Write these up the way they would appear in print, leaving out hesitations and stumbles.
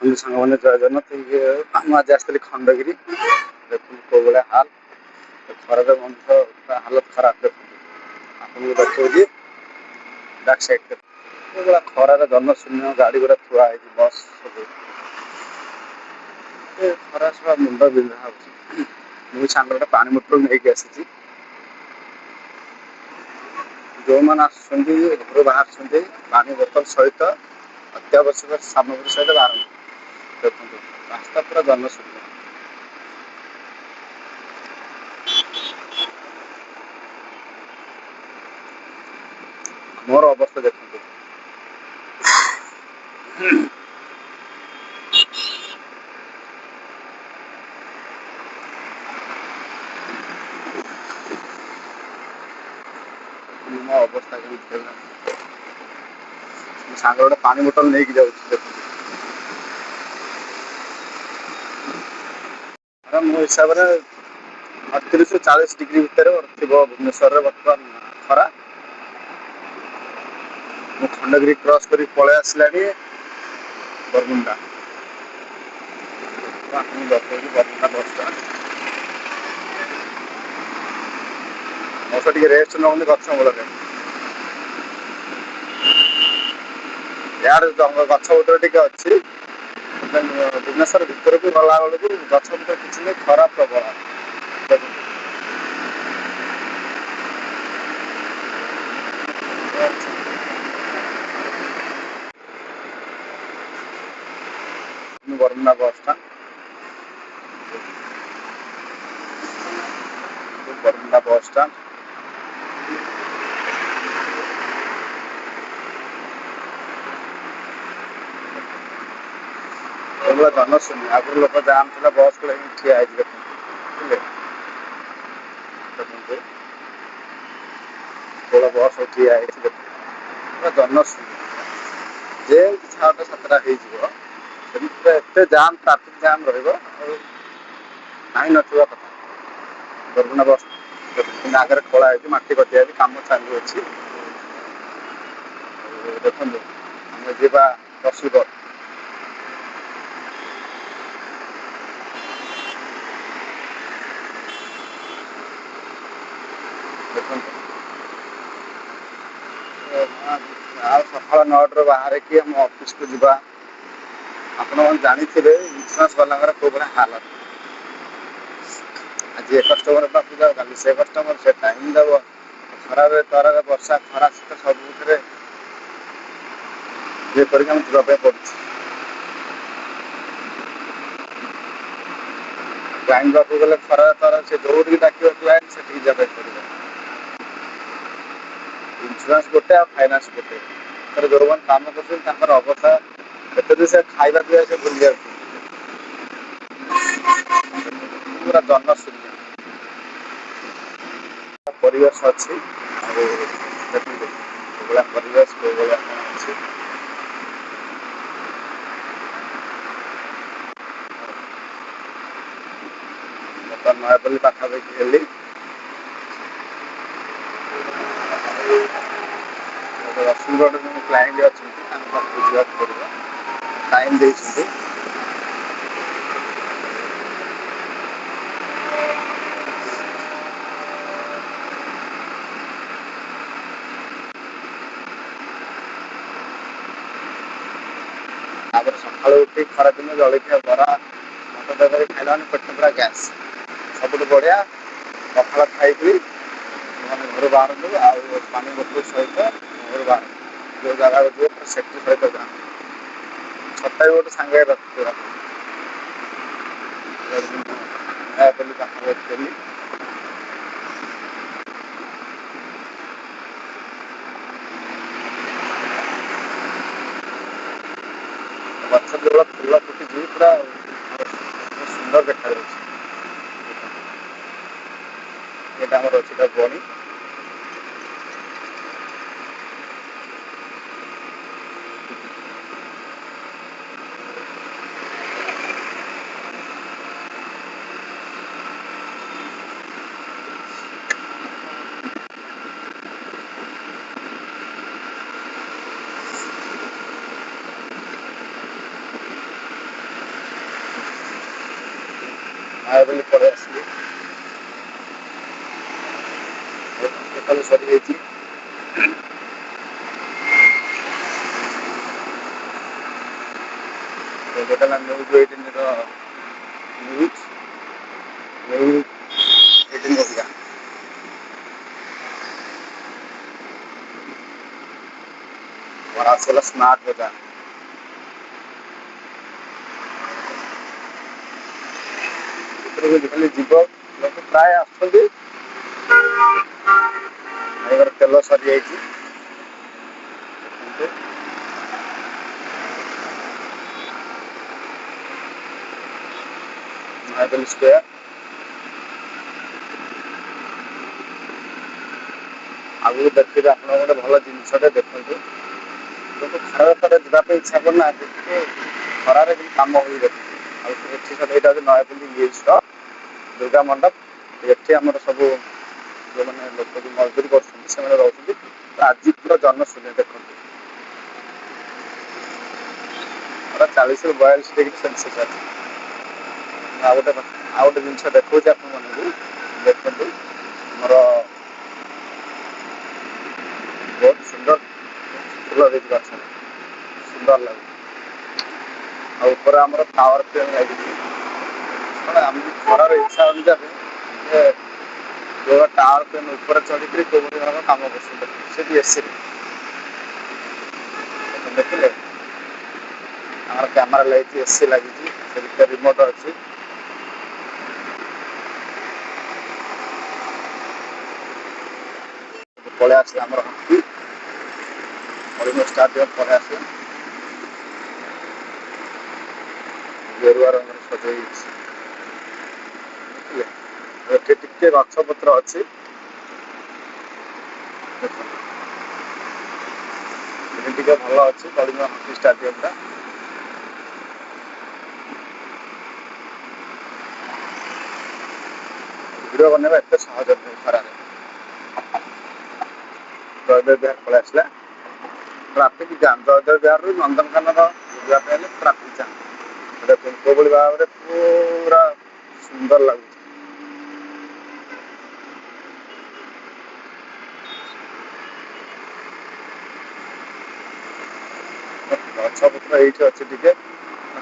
ସାଙ୍ଗମାନେ ଜୟ ଜଗନ୍ନାଥ। ମୁଁ ଆଜି ଆସିଥିଲି ଖଣ୍ଡଗିରି। ଦେଖନ୍ତୁ କୋଉ ଭଳିଆ ହାଲ, ଖରାରେ ମଧ୍ୟ ପୁରା ହାଲତ ଖରାପ। ଦେଖନ୍ତୁ ଆପଣଙ୍କୁ ଦେଖଉଛି ବ୍ୟାକ୍ ସାଇଡ୍ କୋଉ ଭଳିଆ ଖରାରେ ଜନଶୂନ୍ୟ ଗାଡ଼ି ଗୁଡ଼ା ଥୁଆ ହେଇଛି, ବସ୍ ସବୁ। ଖରା ସହ ମୁଣ୍ଡ ବିନ୍ଧା ହଉଛି। ମୁଁ ସାଙ୍ଗରେ ପାଣି ବୋତଲ ନେଇକି ଆସିଛି। ଯେଉଁମାନେ ଆସୁଛନ୍ତି ଘରୁ ବାହାରୁଛନ୍ତି ପାଣି ବୋତଲ ସହିତ ଅତ୍ୟାବଶ୍ୟକ ସାମଗ୍ରୀ ସହିତ ବାହାରନ୍ତି। ଦେଖନ୍ତୁ ରାସ୍ତା ପୁରା ଜନଶୂନ୍ୟ। ମୋର ଅବସ୍ଥା ଦେଖନ୍ତୁ। ମୋ ଅବସ୍ଥା କେମିତି ହେଲାଣି। ମୋ ସାଙ୍ଗ ଗୋଟେ ପାଣି ବୋତଲ ନେଇକି ଯାଉଛି। ଦେଖନ୍ତୁ ମୋ ହିସାବରେ 38 ରୁ 40 ଡିଗ୍ରୀ ଭିତରେ ଥିବ ଭୁବନେଶ୍ୱରରେ ବର୍ତ୍ତମାନ ଖରା। ମୁଁ ଖଣ୍ଡଗିରି କ୍ରସ୍ କରି ପଳେଇ ଆସିଲାଣି ବରମୁଣ୍ଡା। ଆପଣଙ୍କୁ ଦେଖଉଛି ବରମୁଣ୍ଡା ବସଷ୍ଟାଣ୍ଡ। ମଉସା ଟିକେ ରେଷ୍ଟ ନେଉଛନ୍ତି ଗଛ ମୂଳରେ। ଇଆଡ଼େ ଗଛ ପତ୍ର ଟିକେ ଅଛି। ଭୁବନେଶ୍ୱର ଭିତରକୁ ଗଲା ବେଳକୁ ଗଛ ପତ୍ର କିଛି ନାହିଁ, ଖରା ପ୍ରବଳ। ଦେଖନ୍ତୁ ବରମୁଣ୍ଡା ବସଷ୍ଟାଣ୍ଡ। ବରମୁଣ୍ଡା ବସଷ୍ଟାଣ୍ଡ। ଏଗୁଡ଼ା ଜନଶୂନ୍ୟ। ଆଗରୁ ଲୋକ ଜାମ୍ ଥିଲା, ବସ୍ ଗୁଡ଼ା ହିଁ ଠିଆ ହେଇଛି। ଦେଖନ୍ତୁ ଦେଖନ୍ତୁ ବସ୍ ଠିଆ ହେଇଛି। ପୁରା ଜନଶୂନ୍ୟ। ଯେମିତି 6ଟା 7ଟା ହେଇଯିବ ସେମିତି ପୁରା ଏତେ ଜାମ୍, ଟ୍ରାଫିକ୍ ଜାମ୍ ରହିବ ଆଉ ନାହିଁ ନଥିବା କଥା। ବରମୁଣ୍ଡା ବସ୍ ଆଗରେ ଖୋଳା ହେଇଛି, ମାଟି କଟିଆ ବି କାମ ଚାଲୁଅଛି। ଦେଖନ୍ତୁ ଆମେ ଯିବା ରସୁଲଗଡ଼। ଦେଖନ୍ତୁ ଆଉ ସକାଳ 9ଟାରୁ ବାହାରିକି ଆମ ଅଫିସକୁ ଯିବା। ଆପଣମାନେ ଜାଣିଥିବେ ଇନ୍ସୁରାନ୍ସ ବାଲାଙ୍କର କୋଉ ଭଳିଆ ହାଲତ। ଆଜି ଏ କଷ୍ଟମର ପାଖକୁ ଯାଅ, କାଲି ସେ କଷ୍ଟମର, ସେ ଟାଇମ୍ ଦେବ। ଖରାରେ ତରାରେ ବର୍ଷା ଖରା ଶୀତ ସବୁଥିରେ ଇଏ କରିକି ଆମେ ଯିବା ପାଇଁ ପଡ଼ୁଛି। କ୍ଲାଇଣ୍ଟ ପାଖକୁ ଗଲେ ଖରାରେ ତରାରେ ସେ ଯୋଉଠିକି ଡାକିବ କ୍ଲାଇଣ୍ଟ ସେଠିକି ଯିବା ପାଇଁ ପଡ଼ିବ। ଇନ୍ସୁରାନ୍ସ ଗୋଟେ ଆଉ ଫାଇନାନ୍ସ ଗୋଟେ। ଯୋଉମାନେ କାମ କରୁଛନ୍ତି ତାଙ୍କର ଅବସ୍ଥା ଏତେ ଯେ ସେ ଖାଇବା ପିଇବା ସେ ଭୁଲି ଯାଉଛନ୍ତି। ପୁରା ଜନଶୂନ୍ୟ ପରିବେଶ ଅଛି। ଆଉ ଦେଖନ୍ତୁ କୋଉଭଳିଆ ପରିବେଶ, କୋଉଭଳିଆ କ'ଣ ଅଛି। ବର୍ତ୍ତମାନ ନୟାପଲ୍ଲୀ ପାଖାପାଖି ହେଲି। ରସୁଲଗଡ଼ରେ ଯେଉଁ କ୍ଲାଇଣ୍ଟ ଅଛନ୍ତି ତାଙ୍କ ପାଖକୁ ଯିବାକୁ ପଡ଼ିବ। ଟାଇମ୍ ଦେଇଛନ୍ତି। ତାପରେ ସକାଳୁ ଉଠି ଖରାଦିନ ଜଳଖିଆ ବରା ମଟର ତରକାରୀ ଖାଇଲା ମାନେ ପେଟ ପୁରା ଗ୍ୟାସ୍। ସବୁଠୁ ବଢ଼ିଆ ପଖାଳ ଖାଇକି ମାନେ ଘରୁ ବାହାରନ୍ତୁ, ଆଉ ପାଣି ବୋତଲ ସହିତ ଘରୁ ବାହାରନ୍ତୁ। ଯେଉଁ ଜାଗାକୁ ଯିବ ପୁରା ସେଫ୍ଟି ସହିତ ଯାଆନ୍ତୁ। ଛତା ବି ଗୋଟେ ସାଙ୍ଗରେ ରଖିଥିବା। ନୟାପଲ୍ଲୀ ପାଖାପାଖି ଦେଲି। ଗଛ କେବଳ ଫୁଲ ଫୁଟିଛି, ପୁରା ସୁନ୍ଦର ଦେଖାଯାଉଛି। ଏଇଟା ଆମର ଅଛି ବଣି। ନୟାପଲ୍ଲୀ ପଳେଇ ଆସିଲି। ଟୋଟାଲ ସରିଯାଇଛି। ଯୋଉଟା ହେଲା ନ୍ୟୁଜ୍ 18 ର ନ୍ୟୁଜ୍ 18 ଓଡ଼ିଆ। ମୋର ଆସିଗଲା ସ୍ମାର୍ଟ ବଜାର। ଭିତରକୁ ଯେତେବେଳେ ଯିବ ଲୋକ ପ୍ରାୟ ଆସୁଛନ୍ତି। ଭାଇଙ୍କର ତେଲ ସରିଯାଇଛି। ନୟାପଲ୍ଲୀ ସ୍କୋୟାର। ଆଗକୁ ଦେଖିବେ ଆପଣ ଗୋଟେ ଭଲ ଜିନିଷଟେ ଦେଖନ୍ତୁ। ଲୋକ ଖାଇବା ଯିବା ପାଇଁ ଇଚ୍ଛା କରୁନାହାନ୍ତି, କିନ୍ତୁ ଖରାରେ ବି କାମ ହୋଇ ଦେଖନ୍ତୁ। ଆଉ ଏଠି ଏଇଟା ହେଉଛି ନୟାପଲ୍ଲୀ ଇଏସ୍ର ଦୁର୍ଗା ମଣ୍ଡପ। ଏଠି ଆମର ସବୁ ଯେଉଁମାନେ ଲୋକ ବି ମଜଦୁରୀ କରୁଛନ୍ତି ସେମାନେ ରହୁଛନ୍ତି। ଆଜି ପୁରା ଜନଶୂନ୍ୟ ଦେଖନ୍ତୁ। 40ରୁ 42 ଡିଗ୍ରୀ ସେଲସିୟସ୍ ଅଛି। ଆଉ ଗୋଟେ ଜିନିଷ ଦେଖାଉଛି ଆପଣମାନଙ୍କୁ, ଦେଖନ୍ତୁ। ଆମର ବହୁତ ସୁନ୍ଦର ଫୁଲ ଦେଇଛି ଗଛରେ, ସୁନ୍ଦର ଲାଗୁଛି। ଆଉ ଉପରେ ଆମର ପାୱାର ପ୍ଲାଣ୍ଟ ଲାଗିଛି। ଆମକୁ ଖରାର ଇଚ୍ଛା ଅନୁଯାୟୀ ଯୋଉ ଟାୱାର ପ୍ଲାଣ୍ଟ ଉପରେ ଚଢ଼ିକିରି କୋଉଠି ଜଣକ କାମ କରୁଛନ୍ତି, ସେ ବି ଏସିରେ। ଦେଖିଲେ ଆମର କ୍ୟାମେରା ଲାଗିଛି, ଏସି ଲାଗିଛି, ସେ ଭିତରେ ରିମୋଟ ଅଛି। ପଳେଇ ଆସିଲା ଆମର ହକି କଳିଙ୍ଗ ଷ୍ଟାଡିୟମ ପଳେଇ ଆସିଲା। ଗେରୁଆ ରଙ୍ଗରେ ସଜେଇଛି। ଏଠି ଟିକେ ଗଛ ପତ୍ର ଅଛି। ଏଠି ଟିକେ ଭଲ ଅଛି କଳିଙ୍ଗ ହକି ଷ୍ଟାଡିୟମ ଟା। ଭିଡ଼ିଓ ବନେଇବା ଏତେ ସହଜ ନୁହେଁ ଖରାରେ। ଜୟଦେବ ବିହାର ପଳେଇ ଆସିଲା। Traffic jam. ଜୟଦେବ ବିହାରରୁ ନନ୍ଦନକାନନ ଯିବା ପାଇଁ ହେଲେ ଟ୍ରାଫିକ ଜାମ୍। ଦେଖନ୍ତୁ କୋଉଭଳି ଭାବରେ ପୁରା ସୁନ୍ଦର ଲାଗୁଛି। ଗଛ ପତ୍ର ଏଇଠି ଅଛି, ଟିକେ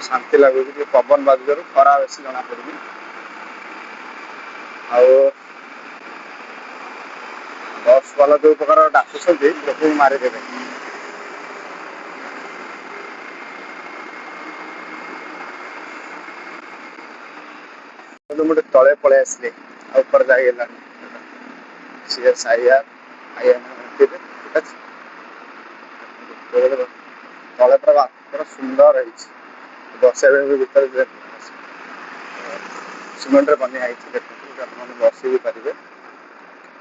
ଶାନ୍ତି ଲାଗୁଛି। ଟିକେ ପବନ ବାଜୁଥିବାରୁ ଖରା ବେଶୀ ଜଣା ପଡୁନି। ଆଉ ବସ୍ ବାଲା ଯୋଉ ପ୍ରକାର ଡାକୁଛନ୍ତି ଲୋକଙ୍କୁ ମାରିଦେବେ। ମୁଁ ଗୋଟେ ତଳେ ପଳେଇ ଆସିଲି, ଆଉ ଉପରେ ଯାଇହେଲାନି। ତଳେ ପୁରା ସୁନ୍ଦର ହେଇଛି। ବସିବା ପାଇଁ ବି ଭିତରେ ସିମେଣ୍ଟରେ ବନିଆ ହେଇଛି। ଦେଖନ୍ତୁ ଆପଣମାନେ ବସି ବି ପାରିବେ।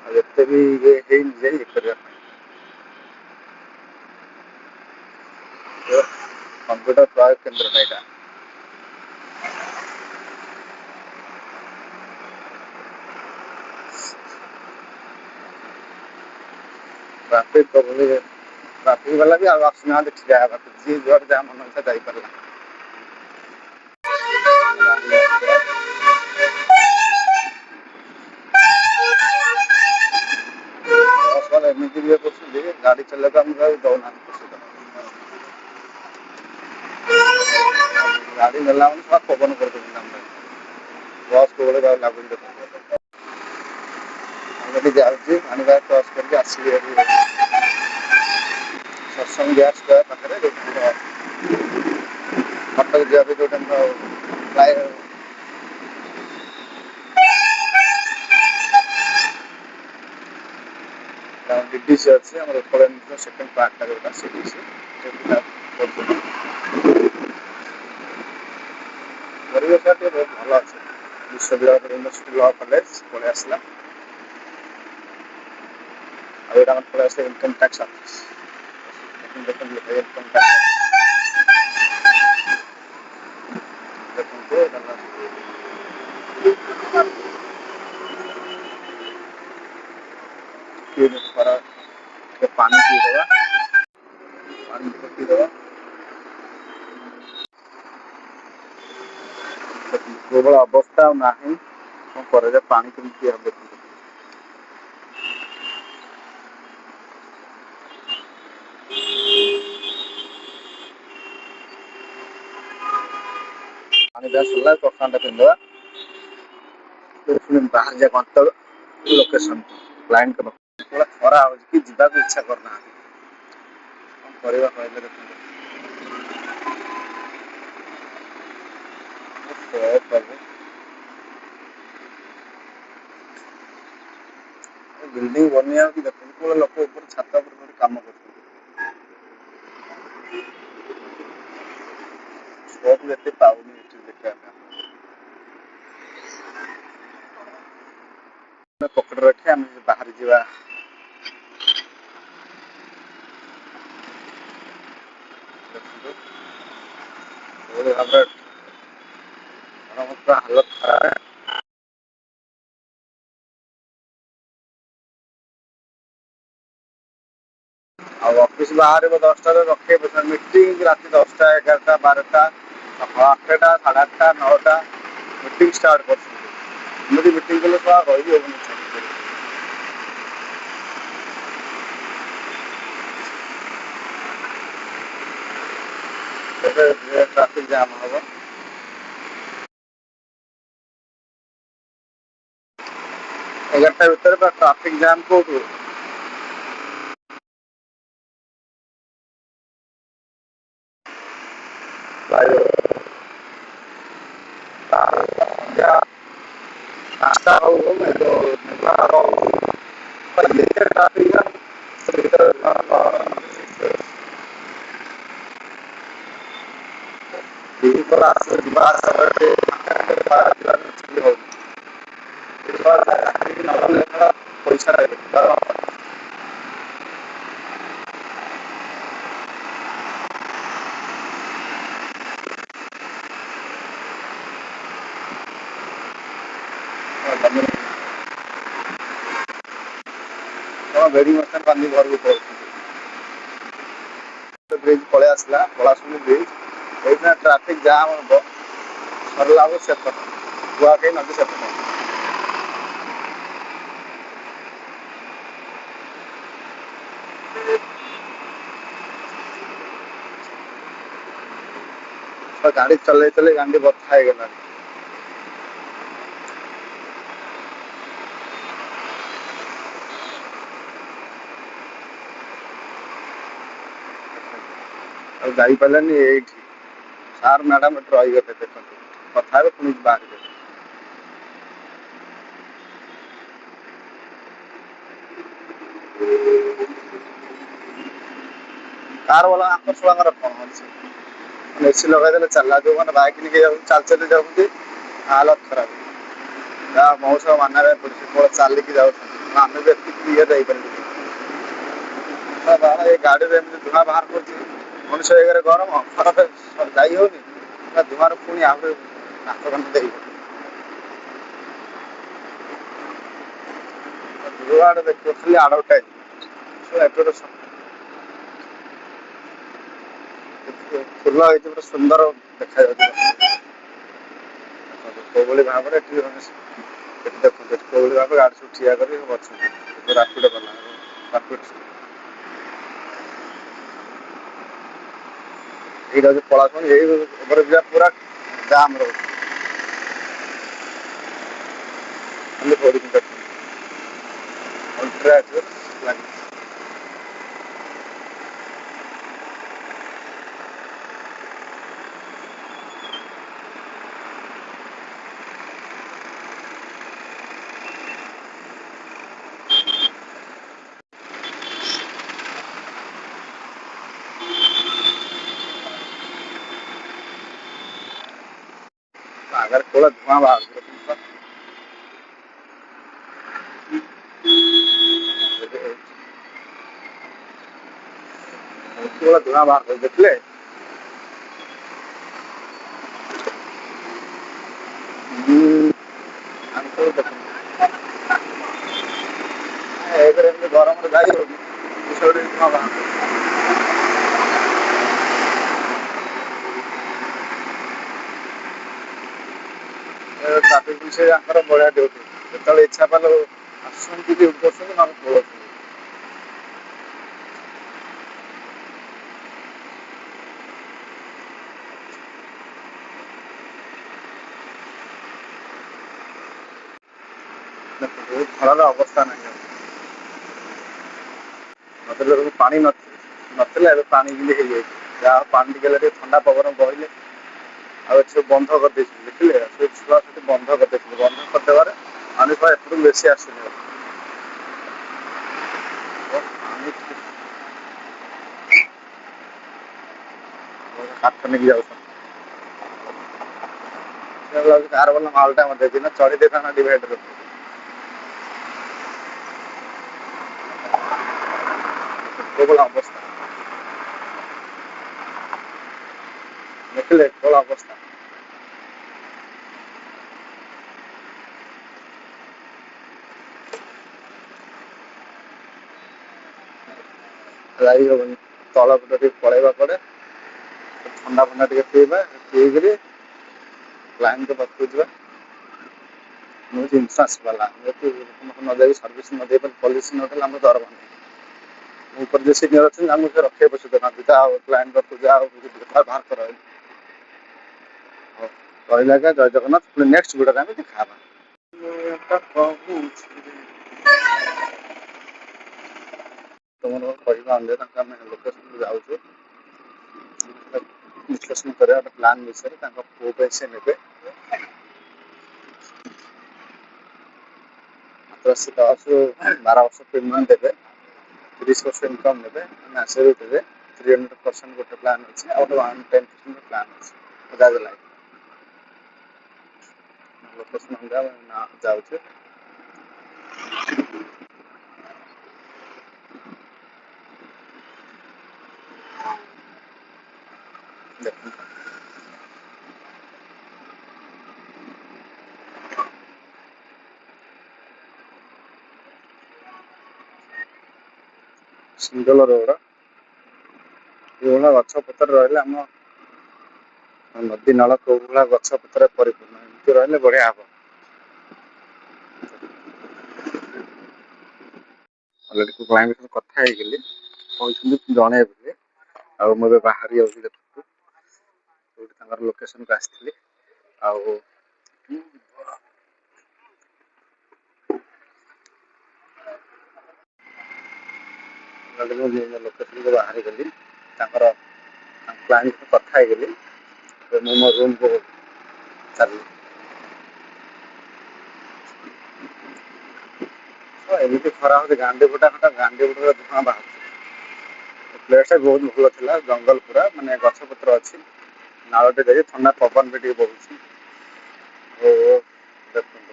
ଆଉ ଏତେ ବି ଇଏ ହେଇନି ଯେ ଇଏ କରିବା ପାଇଁ। କମ୍ପ୍ୟୁଟର ପ୍ରୟୋଗ କେନ୍ଦ୍ରଟା ଏଇଟା। ଟ୍ରାଫିକ ବାଲା ବି ଆଉ ଆସୁନାହାନ୍ତି ଠିଆ ହେବାକୁ। ଯିଏ ଯୁଆଡେ ଯାହା ମନ ଇଚ୍ଛା ଯାଇପାରିଲା। ବସ୍ ବାଲା ଏମିତି ଇଏ କରୁଛନ୍ତି, ଗାଡି ଚଲେଇବାକୁ ଆମକୁ ଆଉ ଦଉନାହାନ୍ତି ପଶିବାକୁ। ଗାଡି ନେଲା ମାନେ ପୁରା ପବନ କରିଦଉଛନ୍ତି ଆମ ପାଇଁ। ବସ୍ କୋଉ ଭଳି ଲାଗୁଛି ଦେଖନ୍ତୁ। ଆମେ ଏଠି ଯାଉଛି ପାଣିପାଗ କ୍ରସ୍ କରିକି ଆସିବି ଏଠି ସତ୍ସଙ୍ଗ ବିହାର ସ୍କୋୟାର ପାଖରେ କଟକ ଯିବା ପାଇଁ ଯୋଉଟା ଆମର ଫ୍ଲାଏ ଡିଡିସି ଅଛି ଆମର ଉତ୍କଳ ୟୁନିଭର୍ସିଟିର ସେକେଣ୍ଡ ପାର୍ଟଟା ଯୋଉଟା ସିଡିସି। ପରିବେଶ ଟିକେ ବହୁତ ଭଲ ଅଛି। ବିଶ୍ୱବିଦ୍ୟାଳୟ ୟୁନିଭର୍ସିଟି ଲ କଲେଜ ପଳେଇ ଆସିଲା। ଆଉ ଏଇଟା ଆମର ପଳେଇ ଆସିଲା ଇନକମ୍ ଟ୍ୟାକ୍ସ ଅଫିସ୍। ଦେଖନ୍ତୁ ଇନକମ୍ ଟ୍ୟାକ୍ସ ଦେଖନ୍ତୁ ଖରା ଟିକେ ପାଣି ପିଇଦେବା। ପାଣି ପିଇଦେବା। କୋଉଭଳି ଅବସ୍ଥା ଆଉ ନାହିଁ କଣ କରାଯାଏ ପାଣି କେମିତି ହବ ପାଣି ଟା ସରିଲା ଚଷାଟା ପିନ୍ଧିଦେବା ବାହାରି ଯା ଗନ୍ତବ୍ୟ ଲୋକେସନ କ୍ଲାଇଣ୍ଟ ଖରା ହଉଛି କି ଯିବାକୁ ଇଚ୍ଛା କରୁନାହାନ୍ତି କଣ କରିବା କହିଲେ ଦେଖନ୍ତୁ ବିଲ୍ଡିଂ ବନିବାକୁ ଦେଖନ୍ତୁ କୋଉ ଲୋକ ଉପରେ ଛାତ ଉପରେ କାମ କରୁଛନ୍ତି ଛୁଆକୁ ଏତେ ପାଉନି ଏଠି ଦେଖିବା ପାଇଁ ପକେଟ ରଖି ଆମେ ବାହାରି ଯିବା ଭାବରେ ହାଲତ ଖରାପ ଆଉ ଅଫିସ ବାହାରିବ 10ଟାରେ ରଖେଇବ ମିଟିଂ ରାତି 10ଟା 11ଟା 12ଟା ସକାଳ 8ଟା 8:30 9ଟା ମିଟିଂ ଷ୍ଟାର୍ଟ କରୁଛନ୍ତି ଏମିତି ମିଟିଂ କଲେ ତ ରହିବି ହବନି ଏବେ ଟ୍ରାଫିକ ଜାମ୍ ହବ 11ଟା ଭିତରେ ବା ଟ୍ରାଫିକ ଜାମ୍ କୋଉଠୁ ରାସ୍ତା ହଉ ପଇସା ଭେଡି ମଶାନ ବାନ୍ଧି ଘରକୁ ପଳଉଛନ୍ତି ବ୍ରିଜ ପଳେଇ ଆସିଲା ପଳାଶୁଣି ବ୍ରିଜ ଏଇନା ଟ୍ରାଫିକ ଜାମ୍ ହବ ସରିଲା ବେଳକୁ ସେପଟ କୁଆଖାଇ ନଦୀ ସେପଟ ଗାଡି ଚଲେଇ ଚଲେଇ ଗାଣ୍ଡି ବଥା ହେଇଗଲାଣି ଆଉ ଯାଇପାରିଲାନି ଏଇଠି ସାର୍ ମ୍ୟାଡାମ ଏଠି ରହିଗଲେ ଦେଖନ୍ତୁ କଥା ହେବେ ପୁଣି ବାହାରିବେ କାର ବାଲା ଆଙ୍କ ଛୁଆଙ୍କର କଣ ଅଛି ଏସି ଲଗେଇଦେଲେ ଚାଲିଲା ଯୋଉମାନେ ବାଇକ୍ ନେଇକି ଯାଉଛନ୍ତି ଚାଲି ଚାଲି ଯାଉଛନ୍ତି ହାଲତ ଖରାପ ଯାହା ମଉସା ମାନିବାକୁ ପଡୁଛି କେବଳ ଚାଲିକି ଯାଉଛନ୍ତି ଆମେ ବି ଏତିକି ଇଏ ଦେଇପାରିବୁ ଏ ଗାଡିରେ ଏମିତି ଧୂଆଁ ବାହାର କରୁଛି ମଣିଷ ଏଗାରେ ଗରମ ଖରାପ ଯାଇ ହଉନି ଧୂଆଁରେ ପୁଣି ଆହୁରି ନାକ କାନ ଦେଇ ଯୁଆଡେ ଦେଖିବ ଖାଲି ଆଡଭର୍ଟାଇଜ ଫୁଲ ହେଇଛି ଗୋଟେ ସୁନ୍ଦର ଦେଖାଯାଉଛି କୋଉଭଳି ଭାବରେ ଏଠି ଦେଖନ୍ତୁ କୋଉଭଳି ଭାବରେ ଗାଡି ସବୁ ଠିଆ କରି ଅଛନ୍ତି ରାପିଡ ବାଲା ଏଇଟା ହଉଛି ପଳାଶୁଣି ଏଇ ଉପରେ ଯିବା ପୁରା ଜାମ୍ ରହୁଛି ଖାଲି ପଡ଼ିକି ଅଲ୍ଟ୍ରା ଲାଗିଛି ଆଗରେ କୋଉଭଳିଆ ଧୂଆଁ ବାହାରୁଛି କୋଉଭଳିଆ ଧୂଆଁ ବାହାର କରୁଛି ଦେଖିଲେ ଏକରେ ଏମିତି ଗରମରେ ଯାଇ ହଉନି ଧୂଆଁ ବାହାରୁଛି ଟ୍ରାଫିକ୍ ପୁଲିସ୍ ତାଙ୍କର ବଢ଼ିଆ ଡ୍ୟୁଟି, ଯେତେବେଳେ ଇଚ୍ଛା କଲେ ଆସୁଛନ୍ତି ଡ୍ୟୁଟି କରୁଛନ୍ତି, ନହେଲେ ପଳାଉଛନ୍ତି। ଖରାର ଅବସ୍ଥା ନାହିଁ ଆଉ। ନଦୀରେ ପାଣି ନଥିଲା, ଏବେ ପାଣି କିନ୍ତୁ ହେଇଯାଇଛି। ଯାହା ପାଣି ଟିକେ ହେଲେ ଟିକେ ଥଣ୍ଡା ପବନ ବହିଲେ, ଆଉ ଏଠି ସବୁ ବନ୍ଧ କରିଦେଇଛନ୍ତି, ଦେଖିଲେ ସେ ଛୁଆ ସେଠି ବନ୍ଧ କରିଦେଇଛନ୍ତି। ବନ୍ଧ କରିଦେବାରେ ପାଣି ପୁରା ଏପଟକୁ ବେଶୀ ଆସୁନି ଆଉ। କାଠ ନେଇକି ଯାଉଛନ୍ତି, କାର ବାଲା ମାଲଟା ମତେ ଦିନ ଚଢି ଦେଇଥାନ୍ତା ଡିଭାଇଡର। କୋଉଭଳିଆ ଅବସ୍ଥା ଦେଖିଲେ, କୋଉଭଳିଆ ଅବସ୍ଥା। ଯାଇ ହବନି, ତଳ ପଟ ଟିକେ ପଳେଇବା ପରେ ଥଣ୍ଡା ଫଣ୍ଡା ଟିକେ ପିଇବା, ପିଇକିରି କ୍ଲାଇଣ୍ଟଙ୍କ ପାଖକୁ ଯିବା। ମୁଁ ହେଉଛି ଇନ୍ସୁରାନ୍ସ ବାଲା, ନ ଯାଇକି ସର୍ଭିସ୍ ନ ଦେଇପାରି ପଲିସି ନଦେଲେ ଆମର ଦରମା ନାହିଁ। ମୋ ଉପରେ ଯେ ସିନିୟର ଅଛନ୍ତି, ଆମକୁ ସେ ରଖିବାକୁ ପଛେ ଦେଉନାହାନ୍ତି। ଯାଅ କ୍ଲାଇଣ୍ଟ ପାଖକୁ ଯାଅ, ବାହାର କର। ରହିଲା ଆଜ୍ଞା, ଜୟ ଜଗନ୍ନାଥ। ପୁଣି ନେକ୍ସଟ ଭିଡ଼ିଓରେ ଆମେ ଦେଖା ହେବା। ତୁମର କହିବା ଅନୁଯାୟୀ ତାଙ୍କୁ ଆମେ ଲୋକେସନକୁ ଯାଉଛୁ ଡିସ୍କସନ୍ କରିବା ଗୋଟେ ପ୍ଲାନ୍ ବିଷୟରେ। ତାଙ୍କ ପୁଅ ପାଇଁ ସେ ନେବେ ମାତ୍ର 10-12 ବର୍ଷ ପ୍ରିମିୟମ୍ ଦେବେ, 30% ଇନକମ୍ ନେବେ, ମାସରେ ଦେବେ 300% ଗୋଟେ ପ୍ଲାନ୍ ଅଛି, ଆଉ ଗୋଟେ 110% ପ୍ଲାନ୍ ଅଛି। ଲୋକେସନ୍ ଯାଉଛି। ଦେଖନ୍ତୁ ସିଙ୍ଗଲ ରୋଡ, ଏଇଭଳିଆ ଗଛ ପତ୍ର ରହିଲେ ଆମ ନଦୀ ନାଳ କୋଉଭଳିଆ ଗଛ ପତ୍ର ପରିପୂର୍ଣ୍ଣ, ଏମିତି ରହିଲେ ବଢିଆ ହବ। ଅଲରେଡି କ୍ଲାଇଣ୍ଟ ସହିତ କଥା ହେଇଗଲି, କହିଛନ୍ତି ଜଣେଇବେ ବୋଲି। ଆଉ ମୁଁ ଏବେ ବାହାରି ଯାଉଛି, ଦେଖନ୍ତୁ ଯୋଉଠି ତାଙ୍କର ଲୋକେସନକୁ ଆସିଥିଲି। ଆଉ ଲୋକେସନକୁ ବାହାରିଗଲି, ତାଙ୍କର କ୍ଲାଇଣ୍ଟ ସହିତ କଥା ହେଇଗଲି। ମୁଁ ମୋ ରୁମ୍କୁ ଚାଲିଲି। ଏମିତି ଖରା ହଉଛି, ଗାଣ୍ଡି ଫୁଟା ଧୂଆଁ ବାହାରୁଛି। ପ୍ଲେସଟା ବହୁତ ଭଲ ଥିଲା, ଜଙ୍ଗଲ ପୁରା, ମାନେ ଗଛ ପତ୍ର ଅଛି, ନାଳଟେ ଯାଇଛି, ଥଣ୍ଡା ପବନ ବି ଟିକେ ବହୁଛି। ଦେଖନ୍ତୁ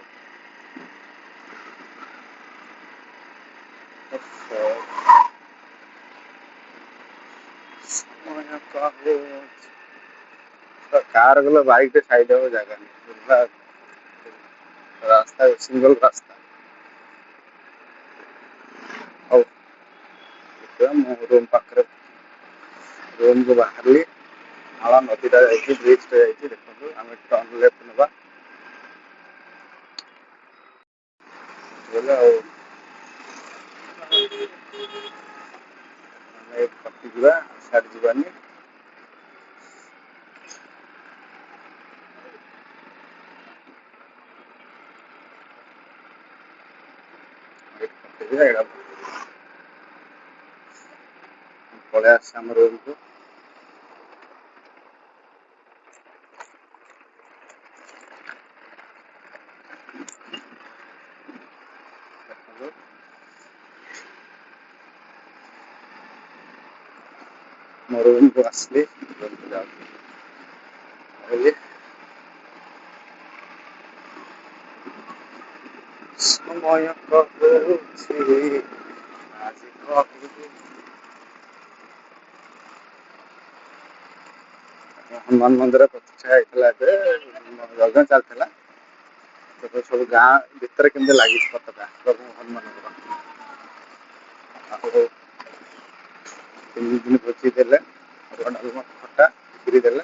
କାର ଗଲେ ବାଇକ୍ ଟେ ସାଇଡ୍ ହବାକୁ ଜାଗା ନାହିଁ, ରାସ୍ତା ସିଙ୍ଗଲ ରାସ୍ତା। ହଉ, ମୁଁ ରୁମ୍ ପାଖରେ ରୁମ୍କୁ ବାହାରିଲି। ନାଳ ନଦୀଟା ଯାଇଛି, ବ୍ରିଜଟା ଯାଇଛି, ଦେଖନ୍ତୁ। ଆମେ ଟର୍ଣ୍ଣ ଲେଫ୍ଟ ନେବା ଗଲେ, ଆଉ ଆମେ କଟିଯିବା, ସିଆଡ଼େ ଯିବାନି। ପଳେଇ ଆସିଛି ଆମ ରୁମ୍କୁ। ମୋ ରୁମ୍କୁ ଆସିଲି, ରୁମ୍କୁ ଯାଉଛି। ସମୟ କହୁଛି ଆଜି କହିବି। ହନୁମାନ ମନ୍ଦିର ପ୍ରତିଷ୍ଠା ହେଇଥିଲା, ଏବେ ଯଜ୍ଞ ଚାଲିଥିଲା। ସବୁ ଗାଁ ଭିତରେ କେମିତି ଲାଗିଛି ପତାକା ପ୍ରଭୁ ହନୁମାନଙ୍କର। ଆଉ 3 ଦିନ ଭୋଜି ଦେଲେ, ଅରୁଆ ଡାଲମା ଖଟା ଖିରି ଦେଲେ।